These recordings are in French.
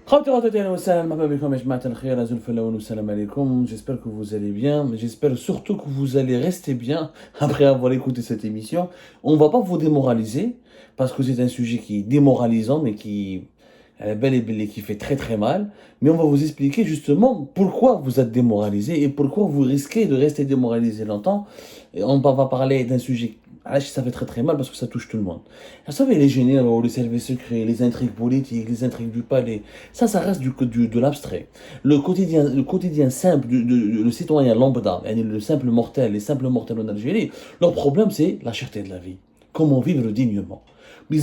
J'espère que vous allez bien, mais j'espère surtout que vous allez rester bien après avoir écouté cette émission. On ne va pas vous démoraliser, parce que c'est un sujet qui est démoralisant, mais qui est bel et bel et qui fait très très mal. Mais on va vous expliquer justement pourquoi vous êtes démoralisé et pourquoi vous risquez de rester démoralisé longtemps. Et on va parler d'un sujet. Ah, ça fait très très mal parce que ça touche tout le monde. Vous savez, les généraux, les services secrets, les intrigues politiques, les intrigues du palais, ça reste de l'abstrait. Le quotidien simple le citoyen lambda, le simple mortel, les simples mortels en Algérie, leur problème c'est la cherté de la vie. Comment vivre dignement. Mais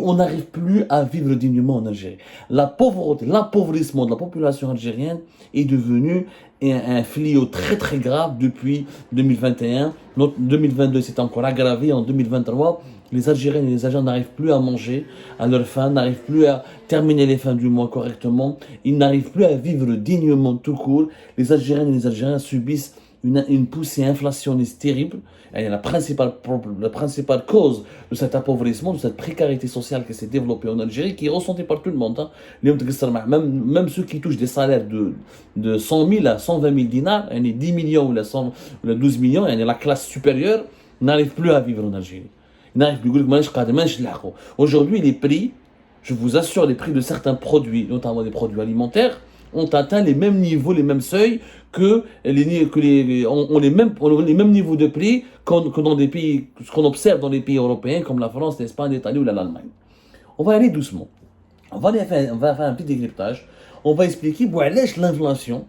on n'arrive plus à vivre dignement en Algérie. La pauvreté, l'appauvrissement de la population algérienne est devenu un fléau très très grave depuis 2021. 2022 s'est encore aggravé en 2023. Les Algériens et les Algériens n'arrivent plus à manger à leur faim, n'arrivent plus à terminer les fins du mois correctement. Ils n'arrivent plus à vivre dignement tout court. Les Algériennes et les Algériens subissent une poussée inflationniste terrible. Et la principale cause de cet appauvrissement, de cette précarité sociale qui s'est développée en Algérie, qui est ressentie par tout le monde. Hein. Même ceux qui touchent des salaires de 100 000 à 120 000 dinars, 10 millions ou 12 millions, la classe supérieure n'arrive plus à vivre en Algérie. Aujourd'hui, les prix, je vous assure, les prix de certains produits, notamment des produits alimentaires, ont atteint les mêmes niveaux, les mêmes seuils que les mêmes niveaux de prix que dans des pays, ce qu'on observe dans les pays européens comme la France, l'Espagne, l'Italie ou l'Allemagne. On va aller doucement. On va faire un petit décryptage. On va expliquer pourquoi l'inflation,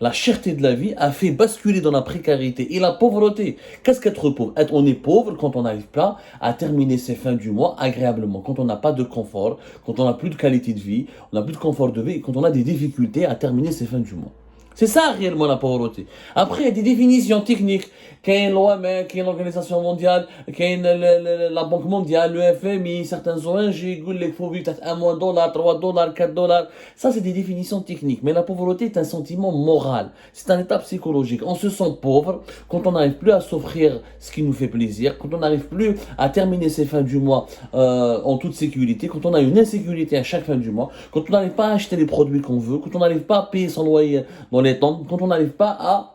la cherté de la vie a fait basculer dans la précarité et la pauvreté. Qu'est-ce qu'être pauvre? On est pauvre quand on n'arrive pas à terminer ses fins du mois agréablement, quand on n'a pas de confort, quand on n'a plus de qualité de vie, on n'a plus de confort de vie, quand on a des difficultés à terminer ses fins du mois. C'est ça réellement la pauvreté. Après, il y a des définitions techniques. Qu'il y a l'OMS, qu'il y a l'Organisation mondiale, qu'il y a la Banque mondiale, le FMI, certains ONG, il faut vivre peut-être $1, $3, $4. Ça, c'est des définitions techniques. Mais la pauvreté est un sentiment moral. C'est un état psychologique. On se sent pauvre quand on n'arrive plus à s'offrir ce qui nous fait plaisir, quand on n'arrive plus à terminer ses fins du mois en toute sécurité, quand on a une insécurité à chaque fin du mois, quand on n'arrive pas à acheter les produits qu'on veut, quand on n'arrive pas à payer son loyer dans les temps, quand on n'arrive pas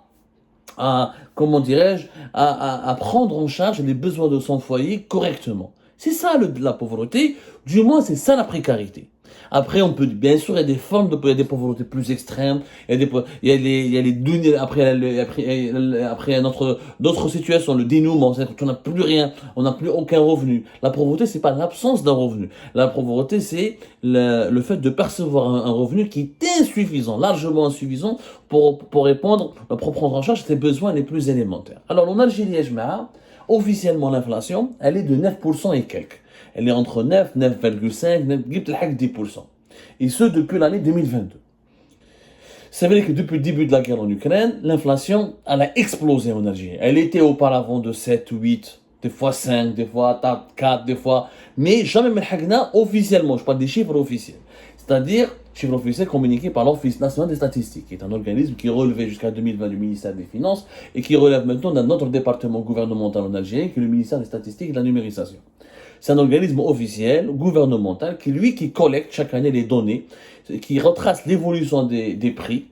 comment dirais-je, à prendre en charge les besoins de son foyer correctement. C'est ça la pauvreté, du moins c'est ça la précarité. Après, on peut, bien sûr, il y a des formes il y a des pauvretés plus extrêmes, il y a les après d'autres situations, le dénouement, c'est-à-dire qu'on n'a plus rien, on n'a plus aucun revenu. La pauvreté, c'est pas l'absence d'un revenu. La pauvreté, c'est le fait de percevoir un revenu qui est insuffisant, largement insuffisant pour répondre, pour prendre en charge ses besoins les plus élémentaires. Alors, en Algérie, officiellement, l'inflation, elle est de 9% et quelques. Elle est entre 9, 9,5, 10%. Et ce, depuis l'année 2022. C'est vrai que depuis le début de la guerre en Ukraine, l'inflation, elle a explosé en Algérie. Elle était auparavant de 7, 8, des fois 5, des fois 4, des fois... Mais jamais officiellement, je parle des chiffres officiels. C'est-à-dire, chiffres officiels communiqués par l'Office national des statistiques, qui est un organisme qui relevait jusqu'à 2020 du ministère des Finances et qui relève maintenant d'un autre département gouvernemental en Algérie, qui est le ministère des Statistiques et de la Numérisation. C'est un organisme officiel, gouvernemental, qui collecte chaque année les données, qui retrace l'évolution des prix,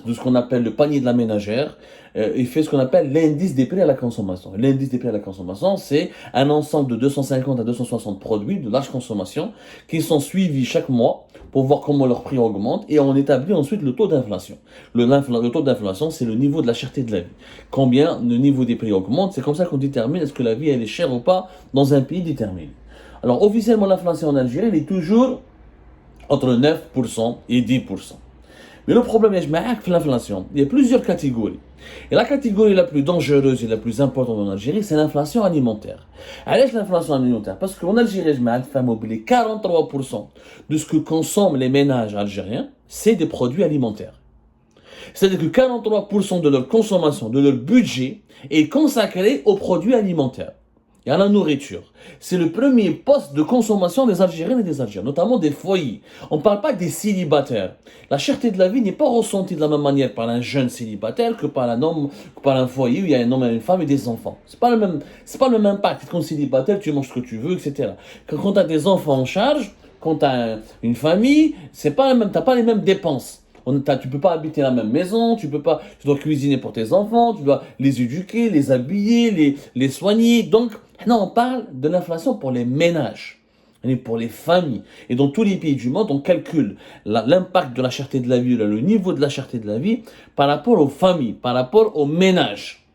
de ce qu'on appelle le panier de la ménagère, et fait ce qu'on appelle l'indice des prix à la consommation. L'indice des prix à la consommation, c'est un ensemble de 250 à 260 produits de large consommation qui sont suivis chaque mois pour voir comment leur prix augmente, et on établit ensuite le taux d'inflation. Le taux d'inflation, c'est le niveau de la cherté de la vie. Combien le niveau des prix augmente, c'est comme ça qu'on détermine est-ce que la vie elle est chère ou pas dans un pays déterminé. Alors officiellement, l'inflation en Algérie, elle est toujours entre 9% et 10%. Mais le problème est que l'inflation, il y a plusieurs catégories. Et la catégorie la plus dangereuse et la plus importante en Algérie, c'est l'inflation alimentaire. Alors, l'inflation alimentaire, parce qu'en Algérie, 43% de ce que consomment les ménages algériens, c'est des produits alimentaires. C'est-à-dire que 43% de leur consommation, de leur budget, est consacré aux produits alimentaires et à la nourriture. C'est le premier poste de consommation des Algériennes et des Algériens, notamment des foyers. On ne parle pas des célibataires. La cherté de la vie n'est pas ressentie de la même manière par un jeune célibataire que par un foyer où il y a un homme et une femme et des enfants. C'est pas le même impact. Quand tu es célibataire, tu manges ce que tu veux, etc. Quand tu as des enfants en charge, Quand tu as une famille, c'est pas la même, t'as pas les mêmes dépenses. Tu peux pas habiter la même maison, tu dois cuisiner pour tes enfants, tu dois les éduquer, les habiller, les soigner. Donc, non, on parle de l'inflation pour les ménages, et pour les familles. Et dans tous les pays du monde, on calcule l'impact de la cherté de la vie, le niveau de la cherté de la vie par rapport aux familles, par rapport aux ménages.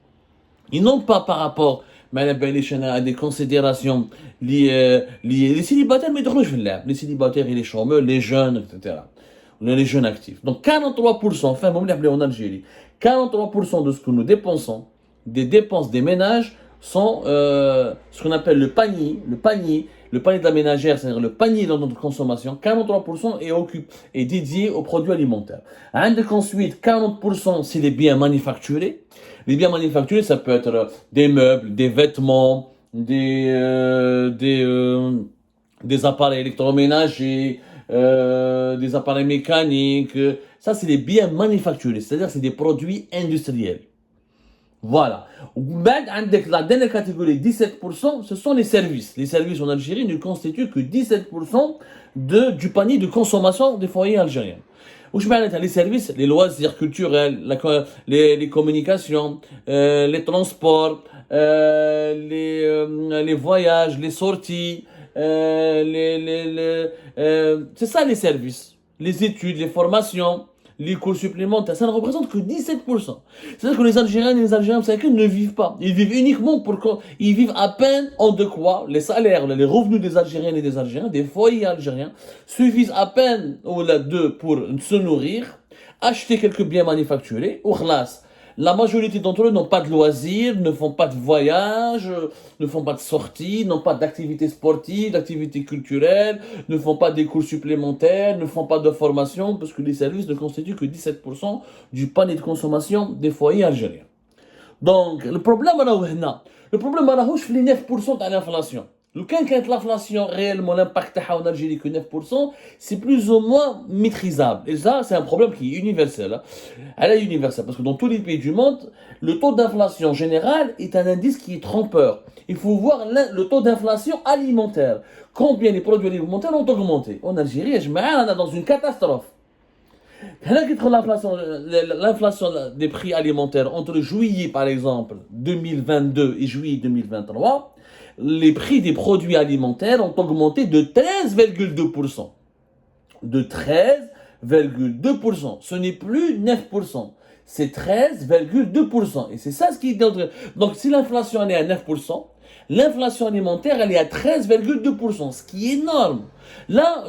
Et non pas par rapport à des considérations liées les célibataires, mais les célibataires et les chômeurs, les jeunes, etc. Les jeunes actifs. Donc 43%, enfin, en Algérie, 43% de ce que nous dépensons, des dépenses des ménages, sont ce qu'on appelle le panier de la ménagère, c'est-à-dire le panier dans notre consommation, 43% est dédié aux produits alimentaires. Ensuite, 40% c'est les biens manufacturés. Les biens manufacturés, ça peut être des meubles, des vêtements, des appareils électroménagers, des appareils mécaniques. Ça, c'est les biens manufacturés, c'est-à-dire c'est des produits industriels. Voilà. La dernière catégorie, 17%, ce sont les services. Les services en Algérie ne constituent que 17% du panier de consommation des foyers algériens. Les services, les loisirs culturels, les communications, les transports, les voyages, les sorties, c'est ça les services. Les études, les formations, les cours supplémentaires, ça ne représente que 17%. C'est-à-dire que les Algériens et les Algériens ne vivent pas. Ils vivent uniquement ils vivent à peine en de quoi les salaires, les revenus des Algériennes et des Algériens, des foyers algériens, suffisent à peine pour se nourrir, acheter quelques biens manufacturés, ou khlas. La majorité d'entre eux n'ont pas de loisirs, ne font pas de voyages, ne font pas de sorties, n'ont pas d'activités sportives, d'activités culturelles, ne font pas des cours supplémentaires, ne font pas de formation, parce que les services ne constituent que 17% du panier de consommation des foyers algériens. Donc, le problème, c'est les 9% de l'inflation. Quand l'inflation réellement l'impact en Algérie que 9%, c'est plus ou moins maîtrisable. Et ça, c'est un problème qui est universel. Elle est universelle parce que dans tous les pays du monde, le taux d'inflation général est un indice qui est trompeur. Il faut voir le taux d'inflation alimentaire. Combien les produits alimentaires ont augmenté. En Algérie, on est dans une catastrophe. L'inflation des prix alimentaires entre juillet, par exemple, 2022 et juillet 2023, les prix des produits alimentaires ont augmenté de 13,2%. De 13,2%. Ce n'est plus 9%. C'est 13,2%. Et c'est ça ce qui est... Donc si l'inflation elle est à 9%, l'inflation alimentaire elle est à 13,2%, ce qui est énorme. Là,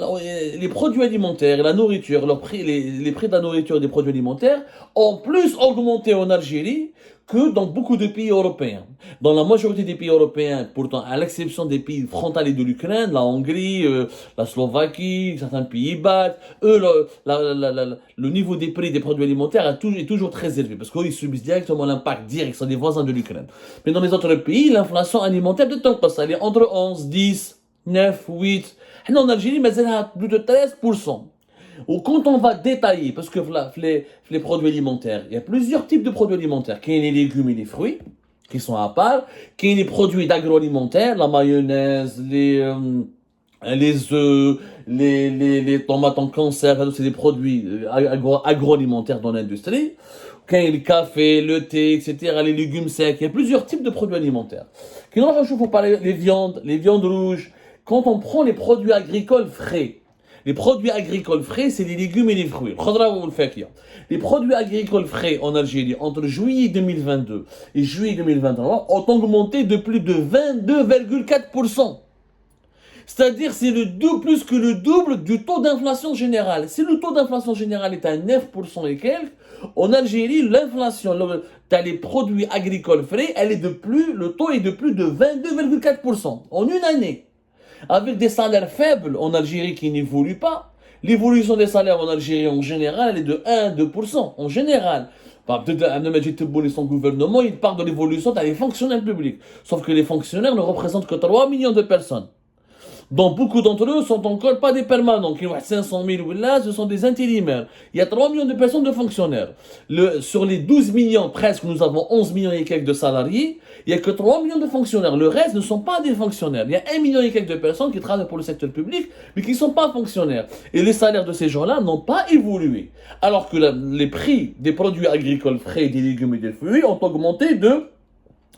les produits alimentaires, la nourriture, les prix de la nourriture et des produits alimentaires ont plus augmenté en Algérie que dans beaucoup de pays européens. Dans la majorité des pays européens, pourtant, à l'exception des pays frontaliers de l'Ukraine, la Hongrie, la Slovaquie, certains pays baltes, eux, le niveau des prix des produits alimentaires est toujours très élevé, parce qu'eux, ils subissent directement l'impact direct, sont des voisins de l'Ukraine. Mais dans les autres pays, l'inflation alimentaire de temps passe, elle est entre 11, 10, 9, 8. Et en Algérie, mais elle a plus de 13%. Ou quand on va détailler, parce que les produits alimentaires, il y a plusieurs types de produits alimentaires. Il y a les légumes et les fruits, qui sont à part. Il y a les produits d'agroalimentaire, la mayonnaise, les œufs, les tomates en conserve, c'est des produits agroalimentaires dans l'industrie. Il y a le café, le thé, etc., les légumes secs. Il y a plusieurs types de produits alimentaires. Il faut parler des viandes, les viandes rouges. Quand on prend les produits agricoles frais, les produits agricoles frais, c'est les légumes et les fruits. Les produits agricoles frais en Algérie, entre juillet 2022 et juillet 2023, ont augmenté de plus de 22,4%. C'est-à-dire, c'est plus que le double du taux d'inflation général. Si le taux d'inflation général est à 9% et quelques, en Algérie, l'inflation, dans les produits agricoles frais, le taux est de plus de 22,4% en une année. Avec des salaires faibles en Algérie qui n'évoluent pas. L'évolution des salaires en Algérie en général elle est de 1-2%. En général. Son gouvernement, il parle de l'évolution des fonctionnaires publics. Sauf que les fonctionnaires ne représentent que 3 millions de personnes. dont beaucoup d'entre eux sont encore pas des permanents, qui ont 500 000 là, ce sont des intérimaires. Il y a 3 millions de personnes de fonctionnaires. Sur les 12 millions, presque, nous avons 11 millions et quelques de salariés, il n'y a que 3 millions de fonctionnaires. Le reste ne sont pas des fonctionnaires. Il y a 1 million et quelques de personnes qui travaillent pour le secteur public, mais qui ne sont pas fonctionnaires. Et les salaires de ces gens-là n'ont pas évolué. Alors que les prix des produits agricoles frais, des légumes et des fruits ont augmenté de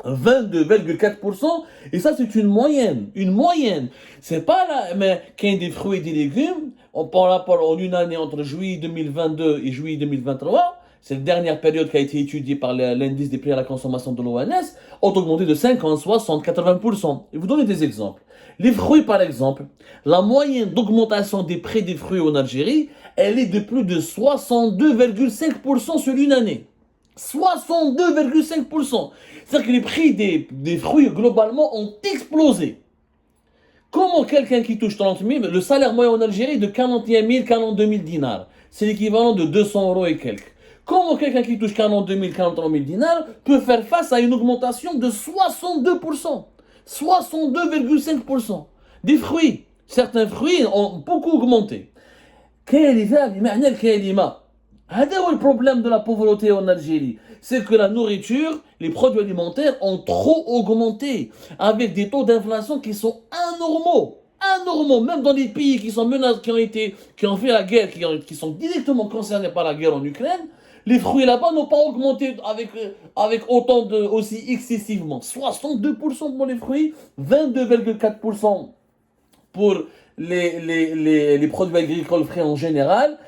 22,4%, et ça c'est une moyenne, c'est pas là, mais qu'il y ait des fruits et des légumes, par rapport en une année entre juillet 2022 et juillet 2023, c'est la dernière période qui a été étudiée par l'indice des prix à la consommation de l'ONS, ont augmenté de 50, 60, 80%. Et vous donnez des exemples. Les fruits par exemple, la moyenne d'augmentation des prix des fruits en Algérie, elle est de plus de 62,5% sur une année. 62,5%. C'est-à-dire que les prix des fruits globalement ont explosé. Comment quelqu'un qui touche 30 000, le salaire moyen en Algérie est de 41 000, 42 000 dinars. C'est l'équivalent de 200 euros et quelques. Comment quelqu'un qui touche 42 000, 43 000 dinars peut faire face à une augmentation de 62%, 62,5% des fruits. Certains fruits ont beaucoup augmenté. Quel est le problème de la pauvreté en Algérie? C'est que la nourriture, les produits alimentaires ont trop augmenté, avec des taux d'inflation qui sont anormaux. Anormaux, même dans les pays qui sont menacés, qui ont fait la guerre, qui sont directement concernés par la guerre en Ukraine, les fruits là-bas n'ont pas augmenté avec aussi excessivement. 62% pour les fruits, 22,4% pour les produits agricoles frais en général,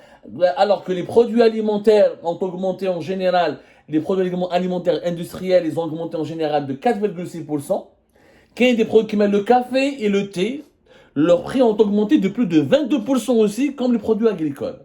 alors que les produits alimentaires ont augmenté en général, les produits alimentaires industriels, ils ont augmenté en général de 4,6%. Qu'il y ait des produits qui mettent le café et le thé, leurs prix ont augmenté de plus de 22% aussi, comme les produits agricoles.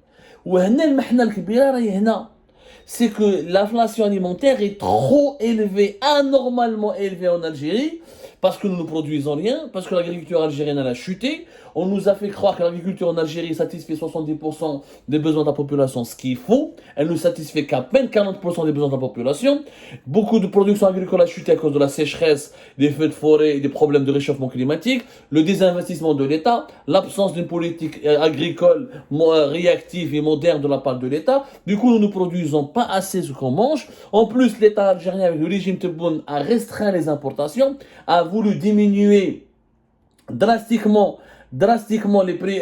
C'est que l'inflation alimentaire est trop élevée, anormalement élevée en Algérie, parce que nous ne produisons rien, parce que l'agriculture algérienne a chuté. On nous a fait croire que l'agriculture en Algérie satisfait 70% des besoins de la population, ce qui est faux. Elle ne satisfait qu'à peine 40% des besoins de la population. Beaucoup de production agricole a chuté à cause de la sécheresse, des feux de forêt et des problèmes de réchauffement climatique, le désinvestissement de l'État, l'absence d'une politique agricole réactive et moderne de la part de l'État. Du coup, nous ne produisons pas assez ce qu'on mange. En plus, l'État algérien, avec le régime Tebboune, a restreint les importations, a voulu diminuer drastiquement les prix,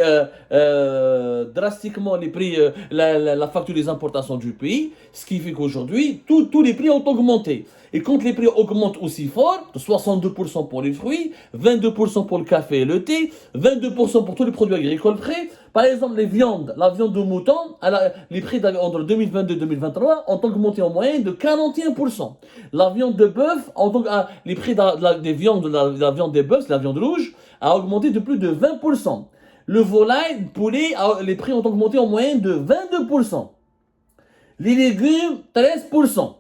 la facture des importations du pays, ce qui fait qu'aujourd'hui, tous les prix ont augmenté. Et quand les prix augmentent aussi fort, 62% pour les fruits, 22% pour le café et le thé, 22% pour tous les produits agricoles frais, par exemple la viande de mouton, les prix entre 2022 et 2023 ont augmenté en moyenne de 41%. La viande de bœuf, les prix des viandes, la viande des bœufs, la viande rouge, a augmenté de plus de 20%. Le volaille, le poulet, les prix ont augmenté en moyenne de 22%. Les légumes, 13%.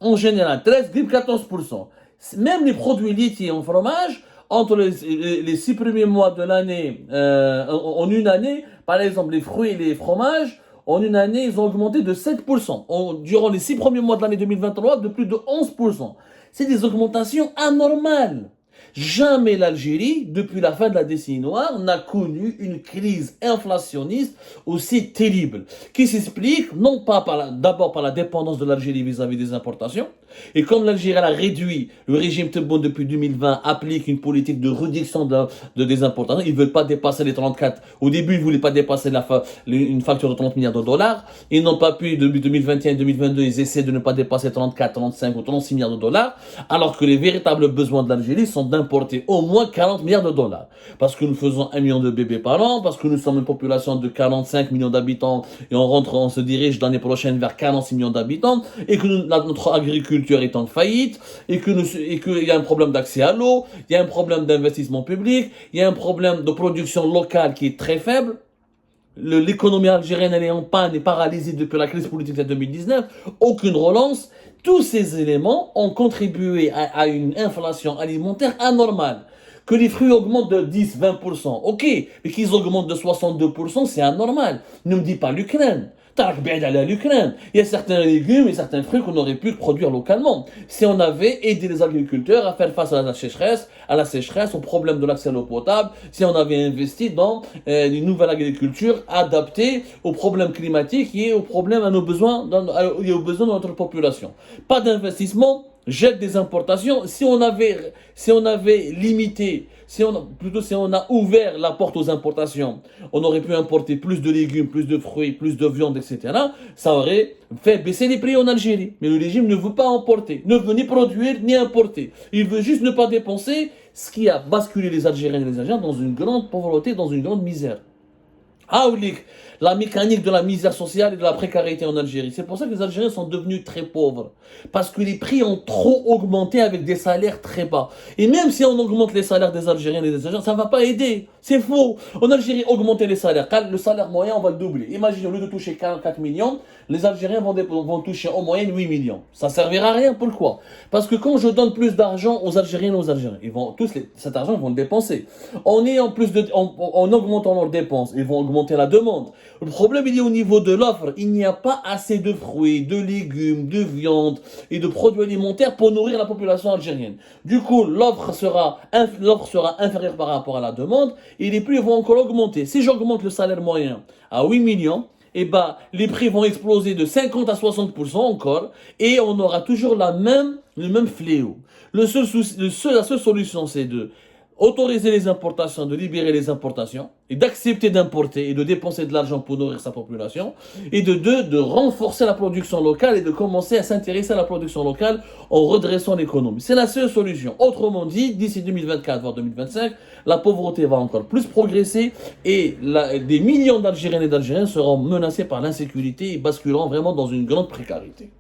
En général, 13,14%. Même les produits laitiers en fromage, entre les 6 premiers mois de l'année, en une année, par exemple les fruits et les fromages, en une année, ils ont augmenté de 7%. Durant les 6 premiers mois de l'année 2023, de plus de 11%. C'est des augmentations anormales. Jamais l'Algérie, depuis la fin de la décennie noire, n'a connu une crise inflationniste aussi terrible, qui s'explique non pas d'abord par la dépendance de l'Algérie vis-à-vis des importations, et comme l'Algérie a réduit, le régime Tebboune depuis 2020 applique une politique de réduction des importations, ils ne veulent pas dépasser les 34, au début ils ne voulaient pas dépasser une facture de 30 milliards de dollars, ils n'ont pas pu, depuis 2021 et 2022, ils essaient de ne pas dépasser 34, 35 ou 36 milliards de dollars, alors que les véritables besoins de l'Algérie sont d'importer au moins 40 milliards de dollars. Parce que nous faisons 1 million de bébés par an, parce que nous sommes une population de 45 millions d'habitants, et on se dirige l'année prochaine vers 46 millions d'habitants, et que notre agriculture est en faillite, et qu'il y a un problème d'accès à l'eau, il y a un problème d'investissement public, il y a un problème de production locale qui est très faible. L'économie algérienne, elle est en panne et paralysée depuis la crise politique de 2019, aucune relance. Tous ces éléments ont contribué à une inflation alimentaire anormale. Que les fruits augmentent de 10-20%, ok, mais qu'ils augmentent de 62%, c'est anormal. Ne me dis pas l'Ukraine. tac, ben aller à l'Ukraine. Il y a certains légumes et certains fruits qu'on aurait pu produire localement. Si on avait aidé les agriculteurs à faire face à la sécheresse, au problème de l'accès à l'eau potable, si on avait investi dans une nouvelle agriculture adaptée aux problèmes climatiques et aux problèmes à nos besoins, et aux besoins de notre population. Pas d'investissement, jette des importations. Si on avait limité, si on a ouvert la porte aux importations, on aurait pu importer plus de légumes, plus de fruits, plus de viande, etc. Ça aurait fait baisser les prix en Algérie. Mais le régime ne veut pas importer, ne veut ni produire ni importer. Il veut juste ne pas dépenser, ce qui a basculé les Algériens et les Algériens dans une grande pauvreté, dans une grande misère. Ah oui, la mécanique de la misère sociale et de la précarité en Algérie. C'est pour ça que les Algériens sont devenus très pauvres. Parce que les prix ont trop augmenté avec des salaires très bas. Et même si on augmente les salaires des Algériens et des Algériens, ça ne va pas aider. C'est faux. En Algérie, augmenter les salaires. Le salaire moyen, on va le doubler. Imaginez, au lieu de toucher 44 millions, les Algériens vont toucher en moyenne 8 millions. Ça ne servira à rien. Pourquoi? Parce que quand je donne plus d'argent aux Algériens et aux Algériens, cet argent, ils vont le dépenser. En augmentant leurs dépenses, ils vont augmenter la demande. Le problème, il est au niveau de l'offre. Il n'y a pas assez de fruits, de légumes, de viande et de produits alimentaires pour nourrir la population algérienne. Du coup, l'offre sera inférieure par rapport à la demande et les prix vont encore augmenter. Si j'augmente le salaire moyen à 8 millions, eh ben, les prix vont exploser de 50 à 60% encore et on aura toujours le même fléau. La seule solution, c'est de autoriser les importations, de libérer les importations, et d'accepter d'importer et de dépenser de l'argent pour nourrir sa population, et de renforcer la production locale et de commencer à s'intéresser à la production locale en redressant l'économie. C'est la seule solution. Autrement dit, d'ici 2024 voire 2025, la pauvreté va encore plus progresser et des millions d'Algériennes et d'Algériens seront menacés par l'insécurité et basculeront vraiment dans une grande précarité.